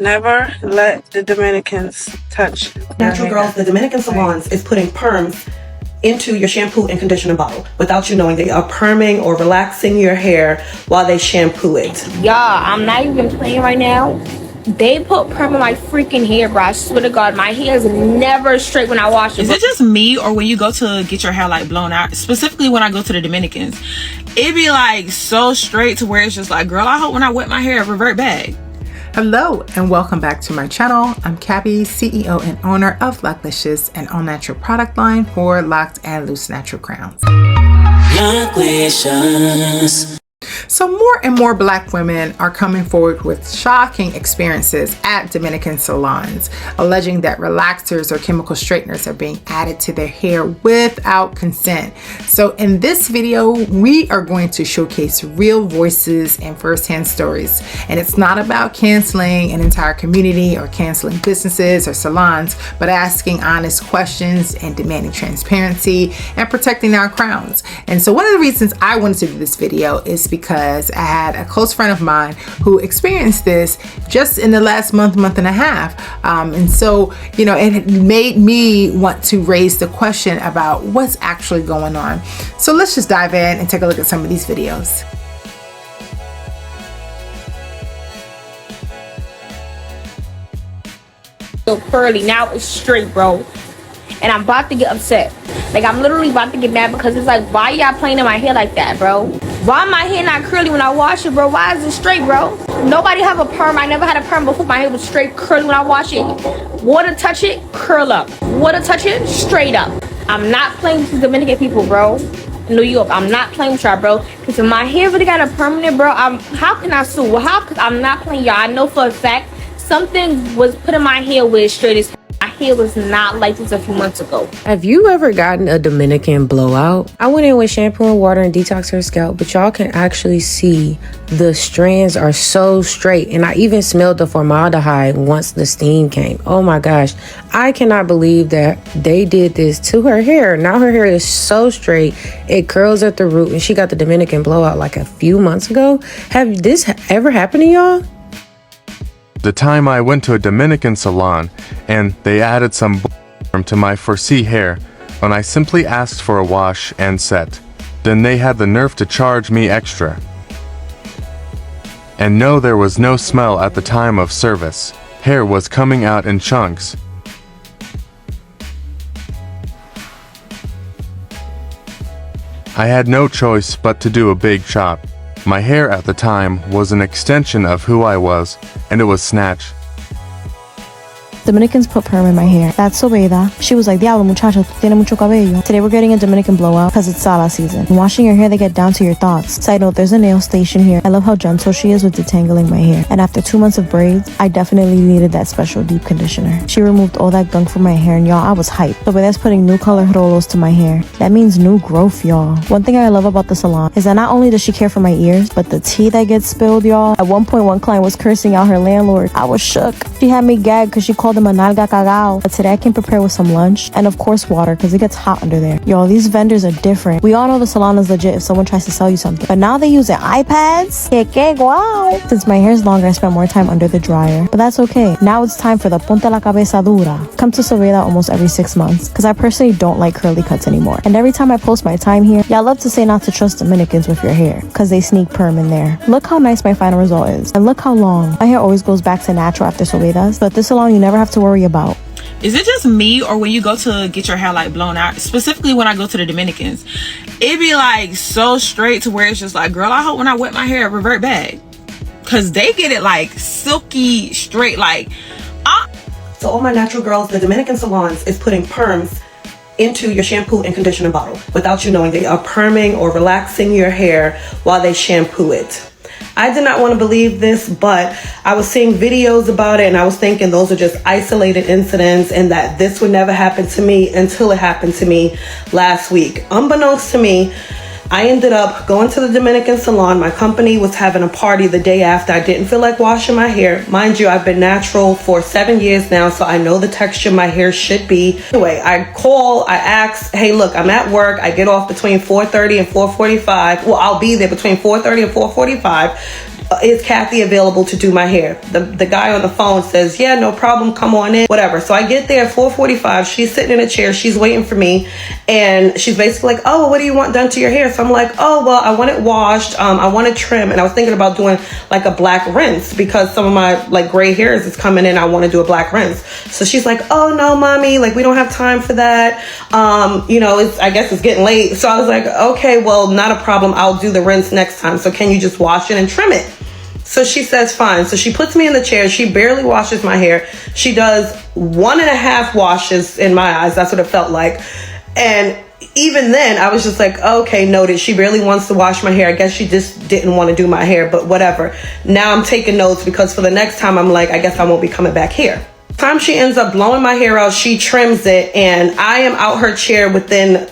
Never let the Dominicans touch Natural Girls, the Dominican Salons is putting perms into your shampoo and conditioner bottle without you knowing. They are perming or relaxing your hair while they shampoo it. Y'all, I'm not even playing right now. They put perm in my freaking hair, bro. I swear to God, my hair is never straight when I wash it. Is it just me, or when you go to get your hair like blown out, specifically when I go to the Dominicans, it be like so straight to where it's just like, girl, I hope when I wet my hair it revert back. Hello and welcome back to my channel. I'm Cabby, CEO and owner of Locklicious, an all-natural product line for locked and loose natural crowns. Locklicious. So more and more Black women are coming forward with shocking experiences at Dominican salons, alleging that relaxers or chemical straighteners are being added to their hair without consent. So in this video, we are going to showcase real voices and firsthand stories. And it's not about canceling an entire community or canceling businesses or salons, but asking honest questions and demanding transparency and protecting our crowns. And so one of the reasons I wanted to do this video is because I had a close friend of mine who experienced this just in the last month and a half. And so, you know, it made me want to raise the question about what's actually going on. So let's just dive in and take a look at some of these videos. So curly, now it's straight, bro. And I'm about to get upset. Like, I'm literally about to get mad because it's like, why y'all playing in my hair like that, bro? Why my hair not curly when I wash it, bro? Why is it straight, bro? Nobody have a perm. I never had a perm before. My hair was straight curly when I wash it. Water touch it, curl up. Water touch it, straight up. I'm not playing with the Dominican people, bro. New York, I'm not playing with y'all, bro. Because if my hair really got a permanent, bro, how can I sue? Well, I'm not playing y'all. I know for a fact something was put in my hair where it's straight as my hair was not like this a few months ago. Have you ever gotten a Dominican blowout? I went in with shampoo and water and detoxed her scalp, but y'all can actually see the strands are so straight. And I even smelled the formaldehyde once the steam came. Oh my gosh. I cannot believe that they did this to her hair. Now her hair is so straight. It curls at the root, and she got the Dominican blowout like a few months ago. Have this ever happened to y'all? The time I went to a Dominican salon and they added some to my 4C hair when I simply asked for a wash and set. Then they had the nerve to charge me extra. And no, there was no smell at the time of service. Hair was coming out in chunks. I had no choice but to do a big chop. My hair at the time was an extension of who I was, and it was snatched. Dominicans put perm in my hair. That's Sobeda. She was like, Diablo, muchacho, tú tienes mucho cabello. Today we're getting a Dominican blowout because it's Salon season. And washing your hair, they get down to your thoughts. Side note, there's a nail station here. I love how gentle she is with detangling my hair. And after 2 months of braids, I definitely needed that special deep conditioner. She removed all that gunk from my hair, and y'all, I was hyped. Sobeda's putting new color rolos to my hair. That means new growth, y'all. One thing I love about the salon is that not only does she care for my ears, but the tea that gets spilled, y'all. At one point, one client was cursing out her landlord. I was shook. She had me gagged because she called him a nalga cagao. But today I came prepared with some lunch and of course water because it gets hot under there. Y'all, these vendors are different. We all know the salon is legit if someone tries to sell you something. But now they use their iPads. Wow. Since my hair is longer, I spent more time under the dryer. But that's okay. Now it's time for the ponte la cabeza dura. Come to Sobeda almost every 6 months because I personally don't like curly cuts anymore. And every time I post my time here, y'all love to say not to trust Dominicans with your hair because they sneak perm in there. Look how nice my final result is. And look how long. My hair always goes back to natural after Sobeda's. But this salon you never have to worry about. Is it just me, or when you go to get your hair like blown out, specifically when I go to the Dominicans, it be like so straight to where it's just like, girl, I hope when I wet my hair it revert back, because they get it like silky straight, like So all my natural girls, the Dominican salons is putting perms into your shampoo and conditioner bottle without you knowing. They are perming or relaxing your hair while they shampoo it. I did not want to believe this, but I was seeing videos about it and I was thinking those are just isolated incidents and that this would never happen to me until it happened to me last week. Unbeknownst to me, I ended up going to the Dominican salon. My company was having a party the day after. I didn't feel like washing my hair. Mind you, I've been natural for 7 years now, so I know the texture my hair should be. Anyway, I ask, hey, look, I'm at work. I get off between 4:30 and 4:45. Well, I'll be there between 4:30 and 4:45. is Kathy available to do my hair? The guy on the phone says, yeah, no problem, come on in, whatever. So I get there at 4:45. She's sitting in a chair, she's waiting for me, and she's basically like, oh, well, what do you want done to your hair? So I'm like, oh, well, I want it washed, I want to trim, and I was thinking about doing like a black rinse because some of my like gray hairs is coming in. I want to do a black rinse. So she's like, oh no, mommy, like we don't have time for that. I guess it's getting late. So I was like, okay, well, not a problem, I'll do the rinse next time. So can you just wash it and trim it? So she says fine. So she puts me in the chair. She barely washes my hair. She does 1.5 washes in my eyes. That's what it felt like. And even then I was just like, okay, noted. She barely wants to wash my hair. I guess she just didn't want to do my hair, but whatever. Now I'm taking notes because for the next time I'm like, I guess I won't be coming back here. Time she ends up blowing my hair out, she trims it, and I am out her chair within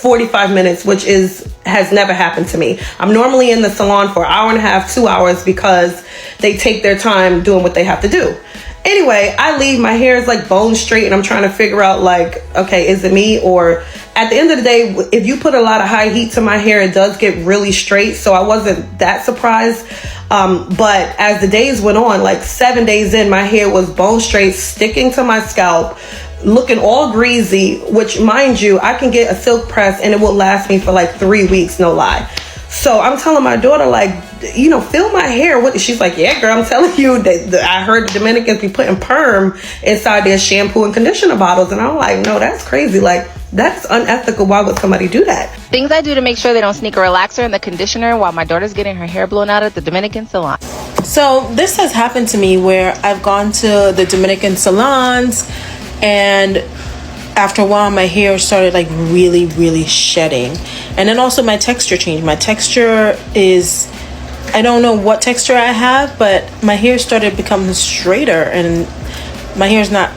45 minutes, which has never happened to me. I'm normally in the salon for an hour and a half, 2 hours, because they take their time doing what they have to do. Anyway, I leave, my hair is like bone straight, and I'm trying to figure out like, okay, is it me? Or at the end of the day, if you put a lot of high heat to my hair, it does get really straight. So I wasn't that surprised. But as the days went on, like 7 days in, my hair was bone straight, sticking to my scalp, looking all greasy, which mind you, I can get a silk press and it will last me for like 3 weeks, no lie. So I'm telling my daughter, like, feel my hair. She's like, yeah, girl, I'm telling you that I heard the Dominicans be putting perm inside their shampoo and conditioner bottles. And I'm like, no, that's crazy. Like, that's unethical. Why would somebody do that? Things I do to make sure they don't sneak a relaxer in the conditioner while my daughter's getting her hair blown out at the Dominican Salon. So this has happened to me where I've gone to the Dominican salons, and after a while my hair started like really, really shedding. And then also my texture changed. My texture is, I don't know what texture I have, but my hair started becoming straighter, and my hair is not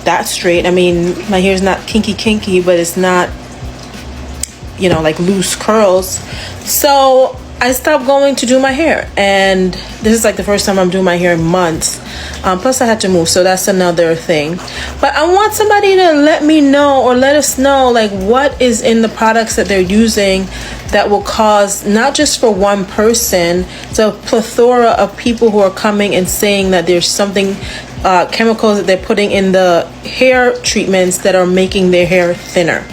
that straight. I mean, my hair is not kinky, but it's not, like loose curls. So I stopped going to do my hair, and this is like the first time I'm doing my hair in months. Plus I had to move, so that's another thing. But I want somebody to let me know, or let us know, like what is in the products that they're using that will cause, not just for one person, it's a plethora of people who are coming and saying that there's something, chemicals that they're putting in the hair treatments that are making their hair thinner.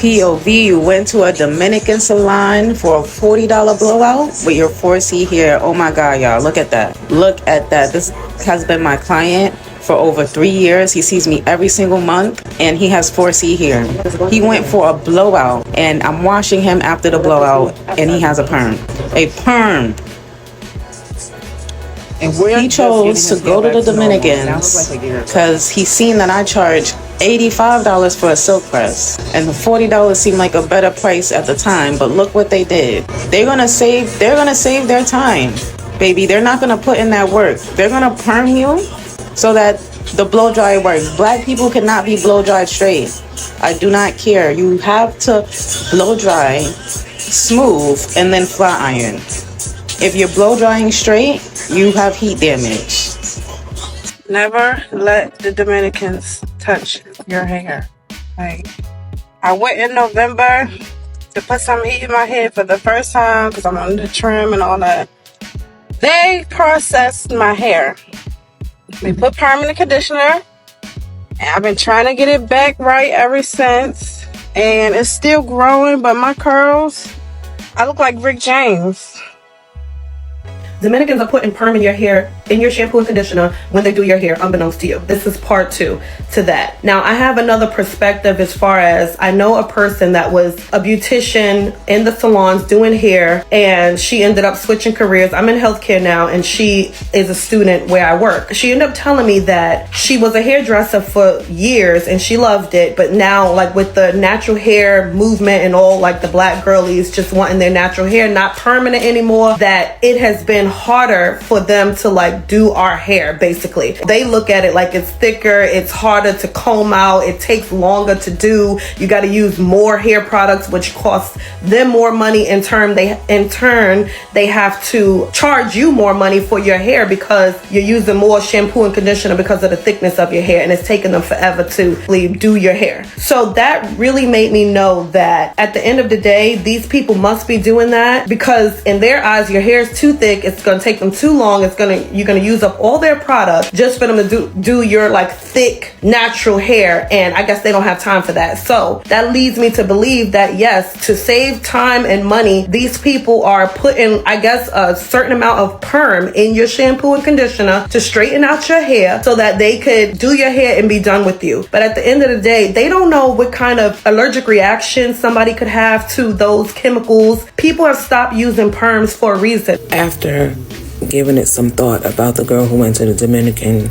POV, you went to a Dominican salon for a $40 blowout with your 4C hair. Oh my God, y'all, look at that. Look at that. This has been my client for over 3 years. He sees me every single month, and he has 4C hair. He went for a blowout, and I'm washing him after the blowout, and he has a perm. A perm. He chose to go to the Dominicans because he's seen that I charge $85 for a silk press, and the $40 seemed like a better price at the time. But look what they did. They're gonna save their time, baby. They're not gonna put in that work. They're gonna perm you so that the blow dry works. Black people cannot be blow dried straight. I do not care. You have to blow dry smooth and then flat iron. If you're blow drying straight, you have heat damage. Never let the Dominicans touch your hair. Like, I went in November to put some heat in my hair for the first time because I'm on the trim and all that. They processed my hair. They put permanent conditioner, and I've been trying to get it back right ever since. And it's still growing, but my curls, I look like Rick James. Dominicans are putting perm in your hair, in your shampoo and conditioner when they do your hair, unbeknownst to you. This is part 2 to that. Now, I have another perspective as far as I know a person that was a beautician in the salons doing hair, and she ended up switching careers. I'm in healthcare now, and she is a student where I work. She ended up telling me that she was a hairdresser for years and she loved it, but now, like with the natural hair movement and all, like the black girlies just wanting their natural hair, not permanent anymore, that it has been harder for them to like like do our hair. Basically, they look at it like it's thicker, it's harder to comb out, it takes longer to do, you got to use more hair products, which costs them more money. In turn they have to charge you more money for your hair because you're using more shampoo and conditioner because of the thickness of your hair, and it's taking them forever to do your hair. So that really made me know that at the end of the day, these people must be doing that because in their eyes your hair is too thick, it's going to take them too long, you're going to use up all their product just for them to do your like thick natural hair, and I guess they don't have time for that. So that leads me to believe that yes, to save time and money, these people are putting, I guess, a certain amount of perm in your shampoo and conditioner to straighten out your hair so that they could do your hair and be done with you. But at the end of the day, they don't know what kind of allergic reaction somebody could have to those chemicals. People have stopped using perms for a reason. After giving it some thought about the girl who went to the Dominican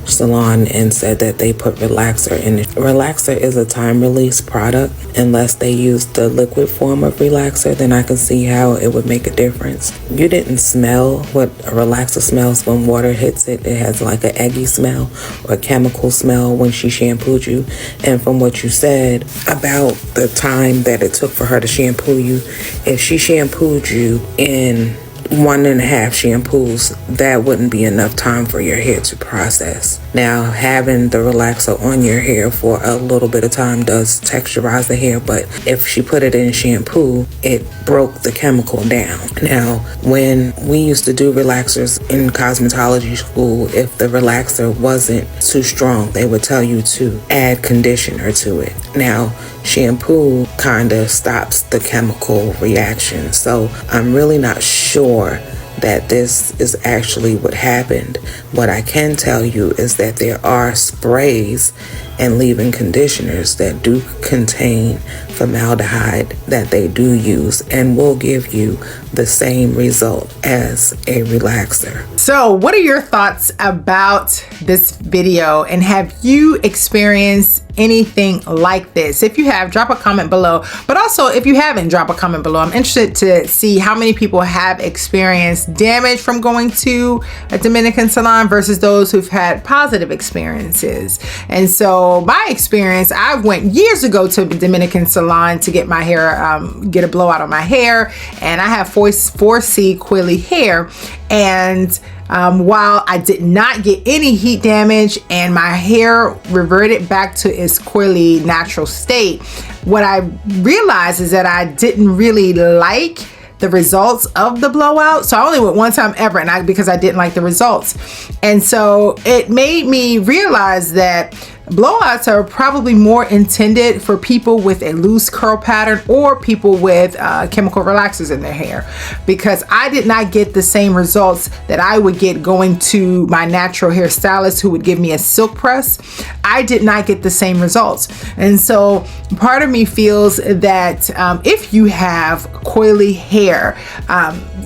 Salon and said that they put relaxer in it. Relaxer is a time release product. Unless they use the liquid form of relaxer, then I can see how it would make a difference. You didn't smell what a relaxer smells when water hits it. It has like an eggy smell or a chemical smell when she shampooed you. And from what you said about the time that it took for her to shampoo you, if she shampooed you in 1.5 shampoos, that wouldn't be enough time for your hair to process. Now, having the relaxer on your hair for a little bit of time does texturize the hair, but if she put it in shampoo, it broke the chemical down. Now, when we used to do relaxers in cosmetology school, if the relaxer wasn't too strong, they would tell you to add conditioner to it. Now, shampoo kind of stops the chemical reaction, so I'm really not sure that this is actually what happened. What I can tell you is that there are sprays and leave-in conditioners that do contain formaldehyde that they do use and will give you the same result as a relaxer. So what are your thoughts about this video, and have you experienced anything like this? If you have, drop a comment below, but also if you haven't, drop a comment below. I'm interested to see how many people have experienced damage from going to a Dominican salon versus those who've had positive experiences. And so my experience, I went years ago to a Dominican salon to get my hair, get a blowout on my hair, and I have 4C coily hair, and while I did not get any heat damage and my hair reverted back to its coily natural state, what I realized is that I didn't really like the results of the blowout. So I only went one time ever, and because I didn't like the results. And so it made me realize that blowouts are probably more intended for people with a loose curl pattern or people with chemical relaxers in their hair, because I did not get the same results that I would get going to my natural hair stylist who would give me a silk press. I did not get the same results. And so part of me feels that if you have coily hair,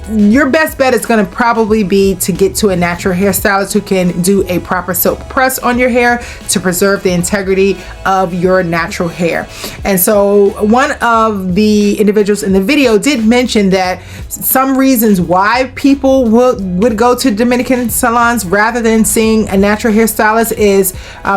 your best bet is going to probably be to get to a natural hairstylist who can do a proper silk press on your hair to preserve the integrity of your natural hair. And so one of the individuals in the video did mention that some reasons why people would go to Dominican salons rather than seeing a natural hairstylist is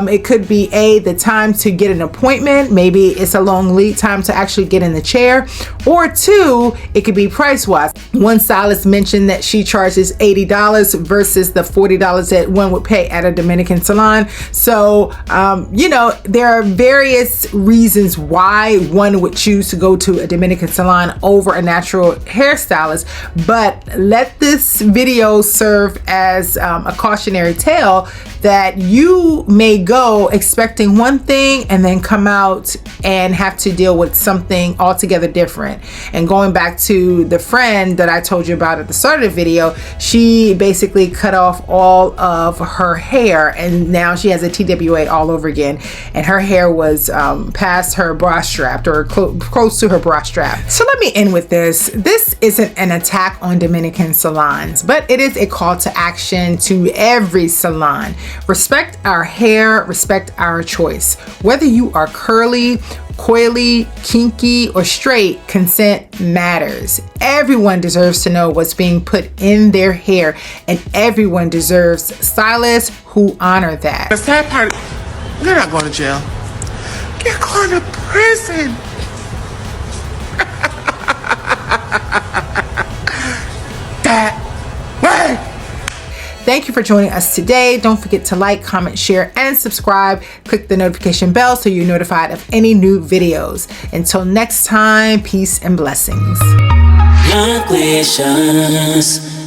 it could be the time to get an appointment. Maybe it's a long lead time to actually get in the chair, or two, it could be price wise. One stylist mentioned that she charges $80 versus the $40 that one would pay at a Dominican salon. So you know, there are various reasons why one would choose to go to a Dominican salon over a natural hairstylist, but let this video serve as a cautionary tale that you may go expecting one thing and then come out and have to deal with something altogether different. And going back to the friend that I told you about at the start of the video, she basically cut off all of her hair and now she has a TWA all over again, and her hair was past her bra strap or close to her bra strap. So let me end with this. This isn't an attack on Dominican salons, but it is a call to action to every salon. Respect our hair, respect our choice. Whether you are curly Coily, kinky, or straight, consent matters. Everyone deserves to know what's being put in their hair, and everyone deserves stylists who honor that. The sad part, you're not going to jail. You're going to prison. That way. Thank you for joining us today. Don't forget to like, comment, share, and subscribe. Click the notification bell so you're notified of any new videos. Until next time, peace and blessings. My questions.